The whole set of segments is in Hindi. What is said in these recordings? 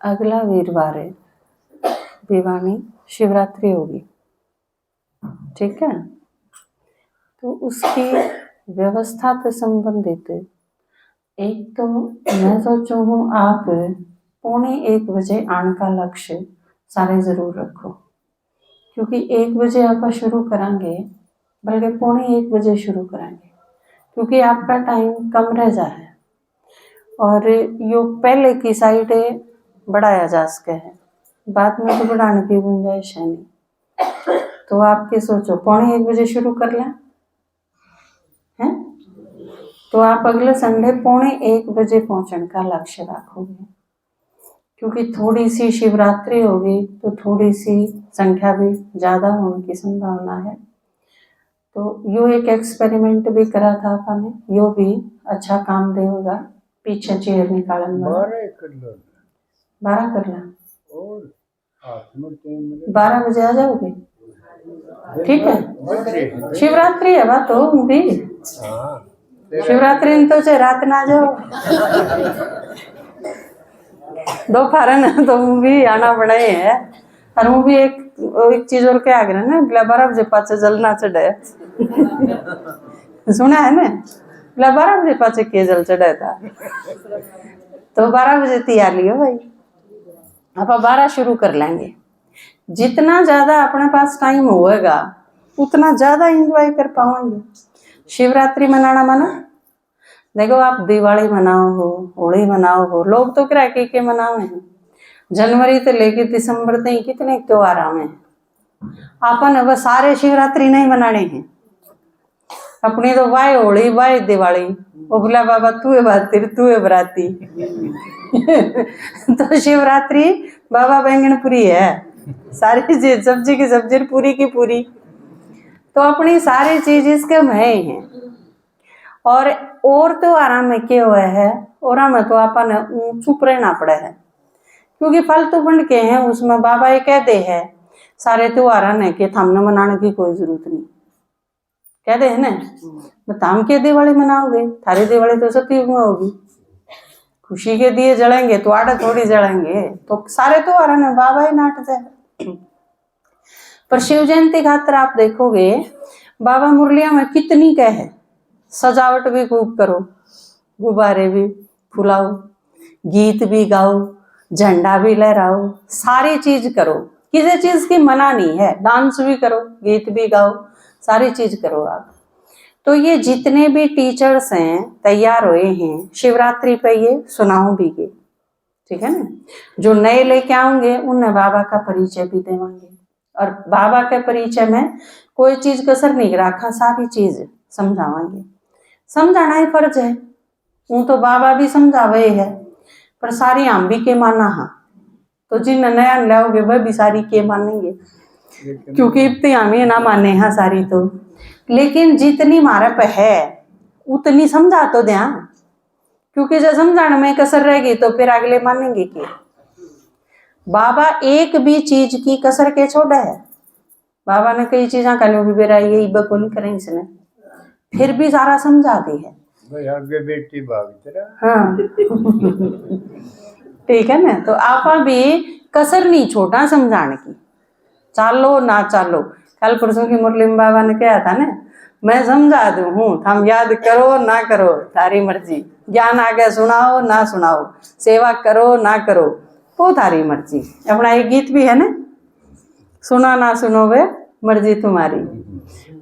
अगला वीरवार है, भिवानी शिवरात्रि होगी, ठीक है। तो उसकी व्यवस्था से संबंधित एक तो मैं सोचू हूँ आप 12:45 आने का लक्ष्य सारे जरूर रखो, क्योंकि 1 बजे आप शुरू करेंगे, बल्कि 12:45 शुरू करेंगे, क्योंकि आपका टाइम कम रह जा है और यो पहले की साइड बढ़ाया जा सके है, बाद में तो बढ़ाने की गुंजाइश है नहीं। तो आपके सोचो 12:45 शुरू कर लें हैं, तो आप अगले संडे 12:45 पहुंचने का लक्ष्य रखोगे, क्योंकि थोड़ी सी शिवरात्रि होगी तो थोड़ी सी संख्या भी ज़्यादा होने की संभावना है। तो यो एक एक्सपेरिमेंट भी करा था अपन ने, यो भी अच्छा काम देगा। पीछे चेयर निकालन 12 कर ला, 12 बजे आ जाओगे, ठीक है। शिवरात्रि है बात हो भी, शिवरात्रि तो चाहे रात ना जाओ, दोपहर ना तो भी आना पड़ा है। और वो भी एक चीज और क्या आगे ना, 12 बजे पाचे जलना चढ़े सुना है ना, 12 बजे पाचे के जल चढ़ा था, तो 12 बजे तैयार लियो भाई, आप 12 शुरू कर लेंगे। जितना ज्यादा अपने पास टाइम होएगा उतना ज्यादा एंजॉय कर पाएंगे। शिवरात्रि मनाना माना, देखो आप दिवाली मनाओ हो, होली मनाओ हो, लोग तो क्या के मनाओ हैं, जनवरी से लेकर दिसंबर तक कितने त्योहार आए हैं। अपन अब सारे शिवरात्रि नहीं मनाने हैं, अपनी तो वाई होली वाई दिवाली, वो बोला बाबा तू है बहातिर तू है बराती तो शिवरात्रि बाबा बैंगनपुरी है, सारी चीज सब्जी की सब्जी पूरी की पूरी, तो अपनी सारी चीज इसके में है। और तो आराम में क्या हुआ है, और में तो अपन चुप रहना पड़ा है, क्योंकि फालतू बन के हैं उसमें। बाबा ये कहते हैं सारे त्योहार है कि थामने मनाने की कोई जरूरत नहीं, कहते हैं ना, थाम के दिवाली मनाओगे, थारी दिवाली तो सतयुग में होगी, खुशी के दिए जलेंगे तो आड़े थोड़ी जलेंगे, तो सारे त्योहार है बाबा ही नाट जाए। पर शिव जयंती खातर आप देखोगे बाबा मुरलिया में कितनी कह है, सजावट भी खूब करो, गुब्बारे भी फुलाओ, गीत भी गाओ, झंडा भी लहराओ, सारी चीज करो, किसी चीज की मना नहीं है, डांस भी करो, गीत भी गाओ, सारी चीज करो आप। तो ये जितने भी टीचर्स हैं तैयार हुए हैं शिवरात्रि पे, ये सुनाओ भी के, ठीक है ना। जो नए लेके आओगे उन्हें बाबा का परिचय भी देवांगे, और बाबा के परिचय में कोई चीज कसर नहीं रखा, सारी चीज समझावांगे। समझाना ही फर्ज है, वो तो बाबा भी समझावे है, पर सारी हम भी के माना हाँ, तो जिन नया लाओगे वह भी सारी के मानेंगे, क्योंकि इतनी हम ये ना माने हाँ सारी तो, लेकिन जितनी हमारे पे है उतनी समझा तो दें, क्योंकि जब समझाने में कसर रहेगी तो फिर अगले मानेंगे कि बाबा एक भी चीज की कसर के छोड़ा है। बाबा ने कई चीजा का भी बेराई ये को नहीं करें इसने, फिर भी सारा समझा दी है आगे बेटी भाग हाँ ठीक है ना। तो आप भी कसर नहीं छोटा समझाने की, चालो ना चालो। कल परसों की मुरली में बाबा ने कहा था ना, मैं समझा दूं हूँ, हम याद करो ना करो थारी मर्जी, ज्ञान आगे सुनाओ ना सुनाओ, सेवा करो ना करो वो थारी मर्जी। अपना एक गीत भी है ना, सुना ना सुनो वे मर्जी तुम्हारी।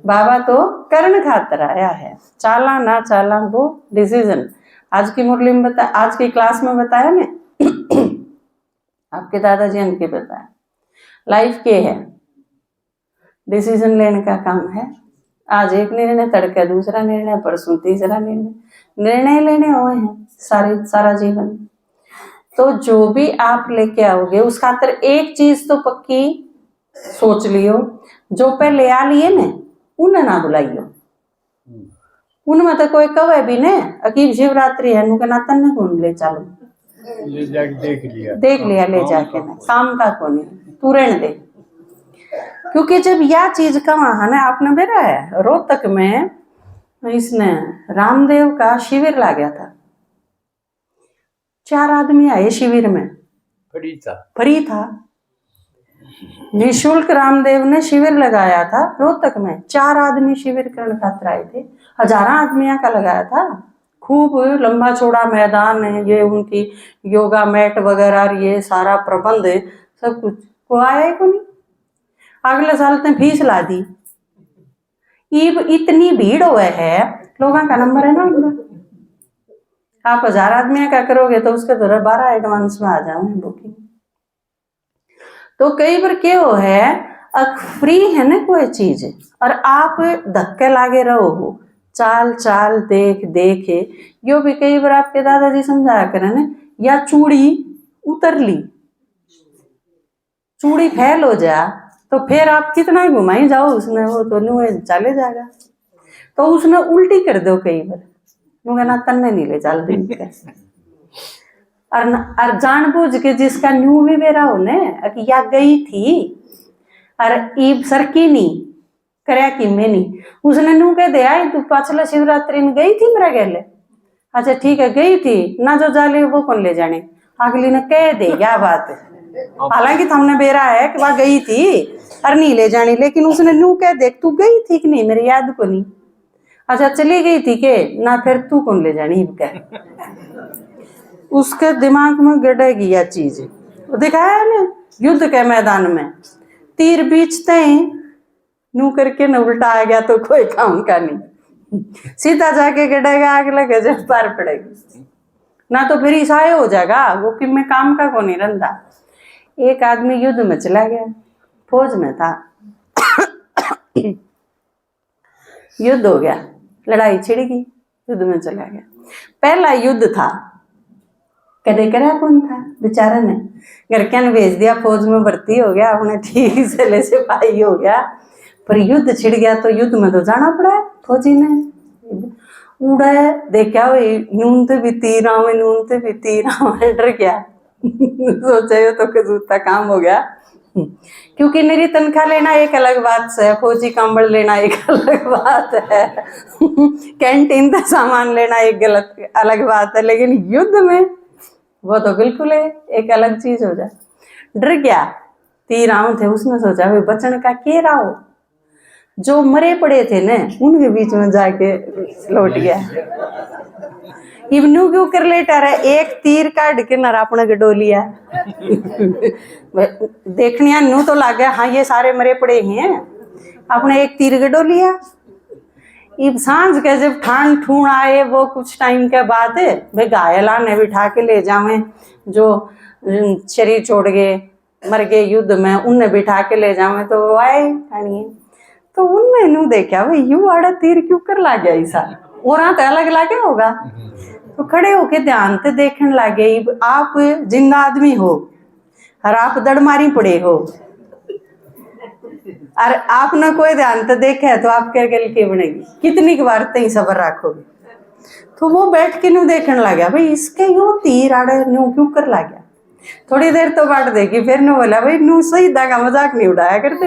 बाबा तो करण खातर आया है, चाला ना चाला वो डिसीजन। आज की मुरली में बता, आज की क्लास में बताया ने आपके दादाजी ने बताया, लाइफ के है डिसीजन लेने का काम है। आज एक निर्णय, तड़के दूसरा निर्णय, परसों तीसरा निर्णय, निर्णय लेने हुए हैं सारा जीवन। तो जो भी आप लेके आओगे उस खातर एक चीज तो पक्की सोच लियो, जो पहले आ लिए ने उन्हें ना बुलाइयो, उनमें तो कोई कवे भी ने अकीब शिवरात्रि है नुके नातन ने कौन ले चलो, देख लिया ले जाके ना, काम का कौन है तू रहने दे। क्योंकि जब यह चीज का वहां ना आपने बेरा है, रोहतक में इसने रामदेव का शिविर ला गया था, 4 आदमी आए शिविर में, फ्री था। निशुल्क रामदेव ने शिविर लगाया था रोहतक में। 4 आदमी शिविर करने खातिर आए थे, हजारों आदमियों का लगाया था। खूब लंबा चौड़ा मैदान है, ये उनकी योगा मैट वगैरह, ये सारा प्रबंध है, सब कुछ। को आया ही को नहीं। अगले साल तक फीस ला दी। इब इतनी भीड़ हुए है, लोगों का नंबर है ना उनका। आप 1000 आदमी का करोगे तो उसके तो 12 एडवांस में आ जाओगे बुकिंग। तो कई बार क्या हो है, फ्री है ना कोई चीज और आप धक्के लागे रहो हो, चाल चाल देख देख। यो भी कई बार आपके दादाजी समझाया करें ना, या चूड़ी उतर ली, चूड़ी फैल हो जा तो फिर आप कितना घुमाई जाओ उसने, वो तो नुए चले जाएगा। तो उसने उल्टी कर दो कई बार, नुगे ना तन्ने नहीं ले चल दिन के। और जानबूझ के जिसका न्यू भी बेरा हो ने या गई थी और ईब सरकी नहीं करया कि मैं नहीं, उसने नू कह दे आई तू पाछला शिवरात्रि में गई थी मेरा गले। अच्छा ठीक है गई थी ना, जो जाले वो कौन ले जाने। अगली ने कह दे क्या बात है, हालांकि हमने बेरा है कि वहां गई थी और नहीं ले जानी, लेकिन उसने नू कह दे तू गई थी कि नहीं, मेरी याद को नहीं। अच्छा चली गई थी के ना, फिर तू कौन ले जानी कह। उसके दिमाग में गड़ेगी यह चीज। दिखाया ना युद्ध के मैदान में तीर बीचते ही नू करके न उल्टा आ गया तो कोई काम का नहीं, सीधा जाके गड़ेगा, आग लगे जब पार पड़ेगी ना, तो फिर ईसाई हो जाएगा वो कि मैं काम का को नहीं रंधा। एक आदमी युद्ध में चला गया, फौज में था। युद्ध हो गया, लड़ाई छिड़ गई, युद्ध में चला गया। पहला युद्ध था, कदे करा कौन था बेचारा ने, घर क्या ने भेज दिया, फौज में भर्ती हो गया, अपने ठीक से ले सिपाही हो गया। पर युद्ध छिड़ गया तो युद्ध में तो जाना पड़ा फौजी ने। उड़ा देखा वही नून ते भी तीर आवे, नून ते भी तीर आवे, डर गया। सोचा तो कजूता काम हो गया, क्योंकि मेरी तनख्वाह लेना एक अलग बात है, फौजी कंबल लेना एक अलग बात है, कैंटीन का सामान लेना एक गलत अलग बात है, लेकिन युद्ध में वो तो बिल्कुल है एक अलग चीज हो जाए। डर गया, तीर आऊं थे, उसने सोचा भाई बचन का के राहो, जो मरे पड़े थे न उनके बीच में जाके लौट गया। इवनू क्यों कर लेटा रहा, एक तीर काट के नर अपने के डोलिया। देखने नू तो लग गया हाँ ये सारे मरे पड़े हैं, अपने एक तीर के डोलिया। इब सांझ के जब ठान ठूण आए वो कुछ टाइम के बाद भाई घायला ने बिठा के ले जावे, जो शरीर छोड़ गए मर गए युद्ध में उनने बिठा के ले जावे, तो वो आए ठानिए। तो उनने नू देखा भाई यू आड़ा तीर क्यों कर ला गया ऐसा, और तो अलग लागे होगा। तो खड़े होके ध्यान से देखने लगे, आप जिंदा आदमी हो और आप दड़मारी पड़े हो और आपने कोई ध्यान तो देखा है तो आप क्या गल के बनेगी, कितनी बार तई सबर रखोगे। तो वो बैठ के नू देखने लगा भाई इसके यूं तीर आड़े नू क्यों कर ला गया। थोड़ी देर तो बाट देखी, फिर नू बोला भाई नू सही का मजाक नहीं उड़ाया करते।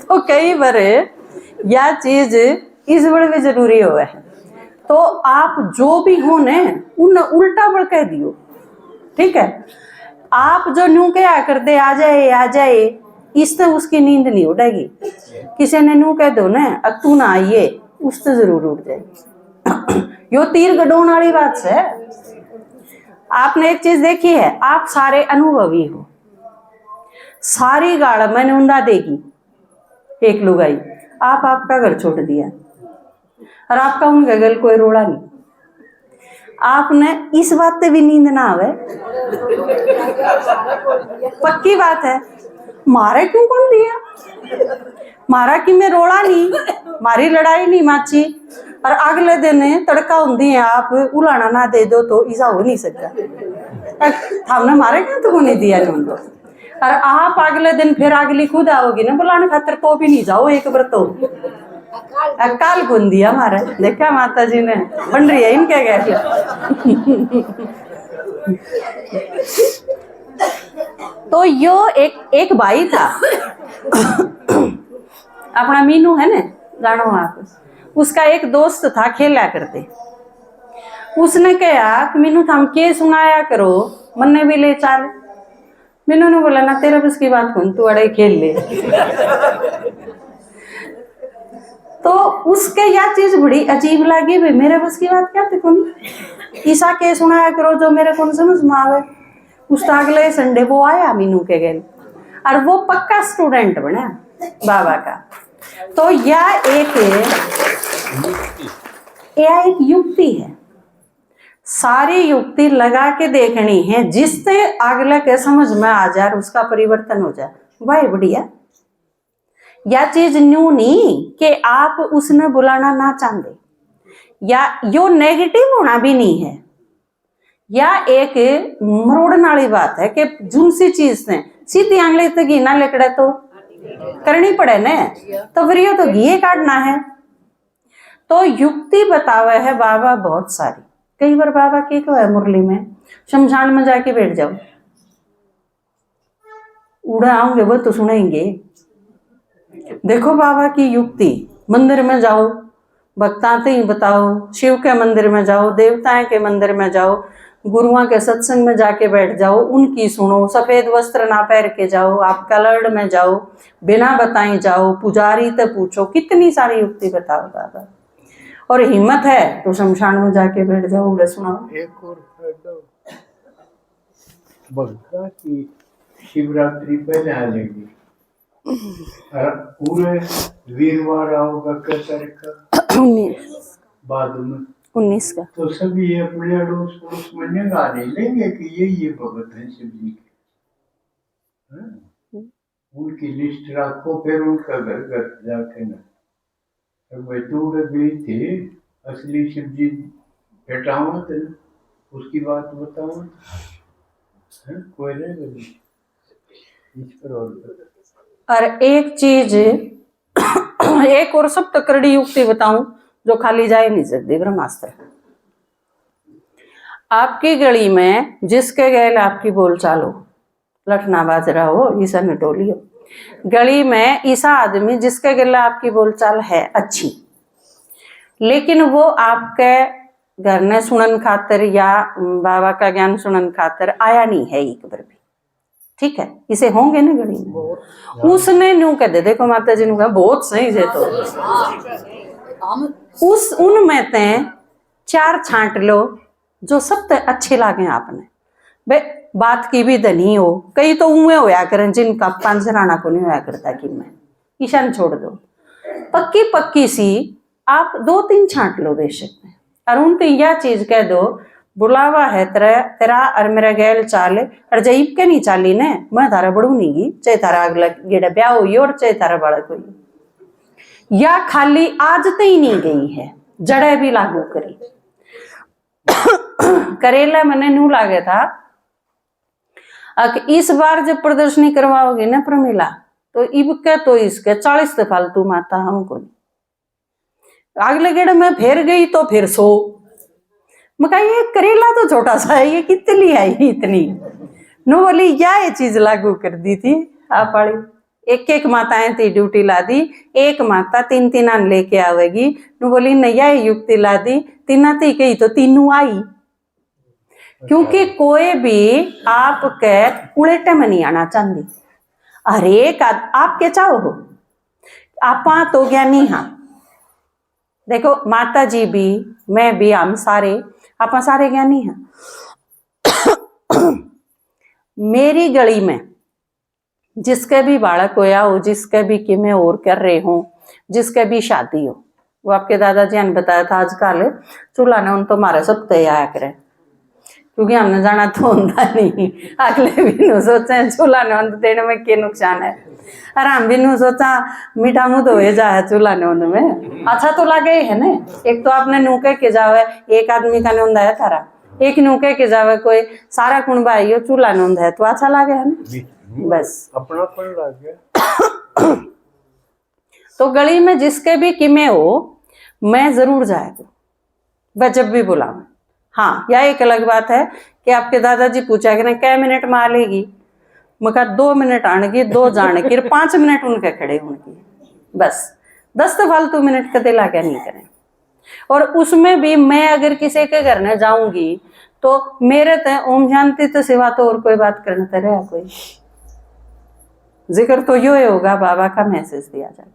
तो कई बार यह चीज इस बड़े भी जरूरी हो है, तो आप जो भी हो ने उन उल्टा बड़ कह दियो, ठीक है। आप जो न्यू क्या करते आ जाए इससे उसकी नींद नहीं उड़ेगी। किसी ने न्यू कह दो ना अब तू ना आइए, उससे जरूर उड़ जाएगी। यो तीर गडोन वाली बात है। आपने एक चीज देखी है, आप सारे अनुभवी हो, सारी गाड़ मैंने उंदा देगी एक लुगाई, आप आपका घर छोड़ दिया और आपका उनके गल कोई रोड़ा नहीं, आपने इस बात पे भी नींद ना आवे। पक्की बात है, मारे क्यों कौन दिया, मारा कि मैं रोड़ा नहीं, मारी लड़ाई नहीं माची, और अगले दिन तड़का होंगी है आप उलाना ना दे दो तो ऐसा हो नहीं सकता। हमने मारे क्यों तो नहीं दिया उनको, और आप अगले दिन फिर अगली खुद आओगी ना बुलाने खातर तो भी नहीं जाओ एक बार तो अकाल गुन दिया हमारा। देखा माता जी ने बन रही है इनके गए। तो यो एक भाई था अपना मीनू है ना, जानो आप। उसका एक दोस्त था, खेला करते। उसने कहा कि मीनू थम के सुनाया करो, मन्ने भी ले चल। मीनू ने बोला ना तेरा बस की बात कौन, तू अड़े खेल ले। तो उसके यह चीज बड़ी अजीब लगी, भाई मेरे बस की बात क्या देखो नहीं, ईसा के सुनाया करो जो मेरे को समझ में आवे। उस अगले संडे वो आया मीनू के गेल, और वो पक्का स्टूडेंट बना बाबा का। तो यह एक युक्ति है, सारी युक्ति लगा के देखनी है, जिससे अगले के समझ में आ जाए, उसका परिवर्तन हो जाए, वह बढ़िया। या चीज न्यू नहीं कि आप उसने बुलाना ना चाहते, या यो नेगेटिव होना भी नहीं है, या एक मरोड़ने वाली बात है कि जुनसी चीज ने सीधी आंगली तक घी ना लेकड़े तो करनी पड़े ने, तो फिर यो तो घी काटना है। तो युक्ति बतावे है बाबा बहुत सारी। कई बार बाबा की तो है मुरली में, शमशान में जाके बैठ जाओ, उड़ा आओगे वो तो सुनेंगे। देखो बाबा की युक्ति, मंदिर में जाओ, भक्ताते ही बताओ, शिव के मंदिर में जाओ, देवताएं के मंदिर में जाओ, गुरुओं के सत्संग में जाके बैठ जाओ, उनकी सुनो, सफेद वस्त्र ना पहन के जाओ, आप कलर्ड में जाओ, बिना बताए जाओ, पुजारी से पूछो, कितनी सारी युक्ति बताओ बाबा। और हिम्मत है तो शमशान में जाके बैठ जाओ, उड़े सुनाओ। एक और फायदा भक्ता की शिवरात्रि पहले आ लेगी, पूरे वीरवार आओगा कैसा रखा 19 में 19 का, तो सभी ये अपने अड़ोस पड़ोस में निगाह नहीं लेंगे कि ये भगत है शिव जी के। उनकी लिस्ट रखो, फिर उनका घर घर जाके ना बैठूंगे भी थे असली शिव जी बेटाओ थे, उसकी बात बताओ, कोई नहीं इस पर। और एक चीज एक और सब तकड़ी युक्ति बताऊं जो खाली जा ही नहीं सकती, ब्रह्मास्त्र। आपकी गली में जिसके गैल आपकी बोल चालो, लठना बाजरा हो, ईसा नटोली हो, गली में ईसा आदमी जिसके गला आपकी बोलचाल है अच्छी, लेकिन वो आपके घर ने सुनन खातर या बाबा का ज्ञान सुनन खातर आया नहीं है एक बार भी, ठीक है, इसे होंगे ना गली में, उसने न्यू कह दे, देखो माता जी ने कहा बहुत सही से, तो उस उनमें ते 4 छांट लो जो सब अच्छे लागे आपने। बे बात की भी धनी हो, कई तो उमे होया करें जिनका पांचराना को नहीं होया करता कि मैं ईशान छोड़ दो, पक्की पक्की सी आप 2-3 छांट लो बेशक, और उनसे यह चीज कह दो, बुलावा है तेरा और मेरा गैल चाल, और जईब के नहीं चाली ने, मैं थारा बड़ू नहीं गी, चाहे थारा अगला गेड़ा ब्याह हुई और चाहे थारा बालक हुई, या खाली आज तक ही नहीं गई है, जड़े भी लागू करी। करेला मैंने नू लागे था, इस बार जब प्रदर्शनी करवाओगे ना प्रमिला, तो इबके तो इसके 40 फालतू माता हमको, अगले गेड़ में फिर गई तो फिर 100, मैं कहा ये करेला तो छोटा सा है, ये कितनी आई इतनी, नो बोली ये चीज लागू कर दी थी आप वाली, एक माताएं थी ड्यूटी ला दी, एक माता 3 आन लेके आवेगी, नु बोली नैया युक्ति ला दी, 3 थी कही तो 3 आई, क्योंकि कोई भी आपके उलटे में नहीं आना चाहती, हर एक आप के चाहो हो, आपा तो ज्ञानी हाँ, देखो माता जी भी, मैं भी, हम सारे आप सारे ज्ञानी हैं। मेरी गली में जिसके भी बालक होया हो, जिसके भी किमें और कर रहे हो, जिसके भी शादी हो, वो आपके दादाजी ने बताया था आजकल चूल्हा ने उन तो मारे सब तैयार करे, क्योंकि हमने जाना तो होता नहीं, अगले भी नु सोचे चूल्हा ने देने में क्या नुकसान है, और हम भी नु सोचा मीठा मुँह तो हो जाए चूल्हा ने में, अच्छा तो लगे है ना, एक तो आपने नूके के जावे, एक आदमी का नोंदा है तारा, एक नूके के जावे, कोई सारा कुंबा है चूल्हा नोंद है तो अच्छा लगे है ना, बस अपनापन लग गया। तो गली में जिसके भी किमे हो, मैं जरूर जाया करूं, वह जब भी बुलावे। हाँ, यह एक अलग बात है कि आपके दादाजी पूछा कि ना क्या मिनट में आ लेगी, मैं कहा 2 मिनट आने की, 2 जाने की, 5 मिनट उनके खड़े होने की, बस 10 तो फालतू मिनट कदे लाके नहीं करें। और उसमें भी मैं अगर किसी के घर में जाऊंगी तो मेरे ते ओम शांति तो सिवा तो और कोई बात करने तो रहा कोई जिक्र तो यो होगा, बाबा का मैसेज दिया जाए।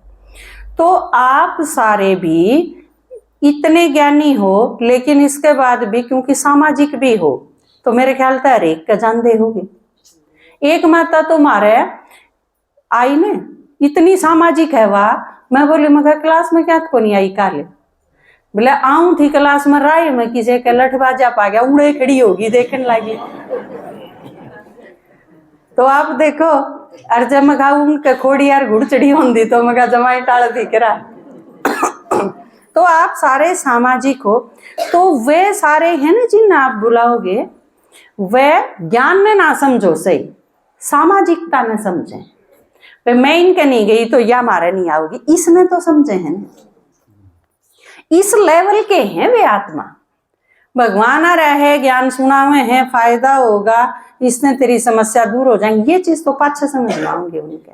तो आप सारे भी इतने ज्ञानी हो, लेकिन इसके बाद भी क्योंकि सामाजिक भी हो, तो मेरे ख्याल से हर एक का जानते होगे। एक माता तो मारे आई ने इतनी सामाजिक है वाह, मैं बोली मगर क्लास में क्या को नहीं आई काले, बोले आऊं थी क्लास में राय में किसी के लठबाजा पा गया, उड़े खड़ी होगी देखने लगी। तो आप देखो और जब मैं उनके खोड़ी यार घुड़ चढ़ी होंगी तो मैं जमाई टाल दिख रहा। तो आप सारे सामाजिक हो, तो वे सारे हैं ना जिन आप बुलाओगे, वे ज्ञान में ना समझो सही, सामाजिकता में समझे। मैं इनके नहीं गई तो या मारे नहीं आओगी, इसने तो समझे हैं ना, इस लेवल के हैं वे आत्मा। भगवान आ रहा है, ज्ञान सुना हुए हैं, फायदा होगा, इसने तेरी समस्या दूर हो जाएंगी, ये चीज तो पाछे समझ में आऊंगी उनके।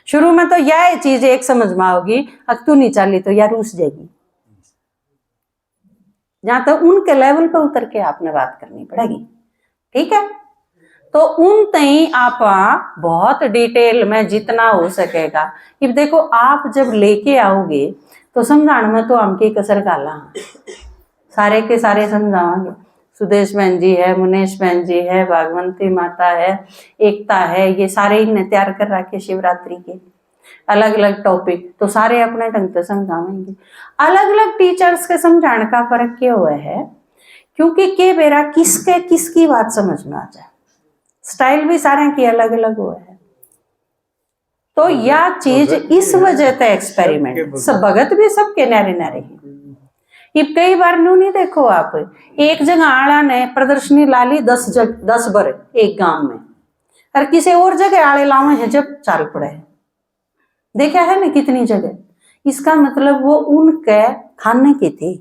शुरू में तो यह चीज एक समझ में आओगी, अब तू नहीं चली तो यार रूस जाएगी। जहां तक उनके लेवल पर उतर के आपने बात करनी पड़ेगी, ठीक है। तो उन तई आप बहुत डिटेल में जितना हो सकेगा। अब देखो आप जब लेके आओगे तो समझाने में तो हमकी कसर गाला सारे के सारे समझावांगे। सुदेश बहन जी है, मुनेश बहन जी है, भागवंती माता है, एकता है, ये सारे इन्हें तैयार कर रखे शिवरात्रि के अलग अलग टॉपिक, तो सारे अपने ढंग से समझाएंगे। अलग अलग टीचर्स के समझाने का फर्क क्या हुआ है, क्योंकि के बेरा किसके किसकी बात समझ में आ जाए, स्टाइल भी सारे की अलग अलग हुआ है। तो यह चीज इस वजह से एक्सपेरिमेंट, सब भगत भी सबके नारे नारे हैं। अब कई बार नू नहीं देखो आप, एक जगह आला ने प्रदर्शनी ला ली 10 बर एक गांव में, और किसी और जगह आले लावे हैं जब चाल पड़े है, देखा है ना कितनी जगह। इसका मतलब वो उनके खाने के थे,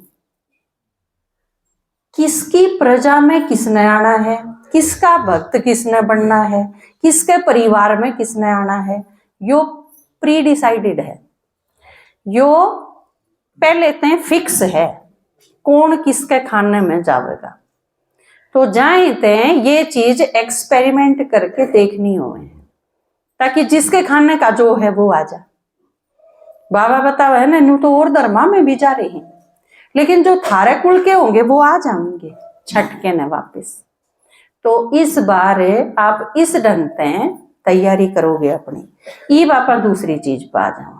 किसकी प्रजा में किसने आना है, किसका भक्त किसने बनना है, किसके परिवार में किसने आना है, यो प्री डिसाइडेड है, यो पहले ते फिक्स है कौन किसके खाने में जावेगा। तो जाए ते ये चीज एक्सपेरिमेंट करके देखनी हो, ताकि जिसके खाने का जो है वो आ जाए। बाबा बताओ है ना, नू तो और धर्मा में भी जा रहे हैं, लेकिन जो थारे कुल के होंगे वो आ जाएंगे छठ के न वापिस। तो इस बार आप इस ढंग से तैयारी करोगे अपनी। ये बापा दूसरी चीज पा जाओ।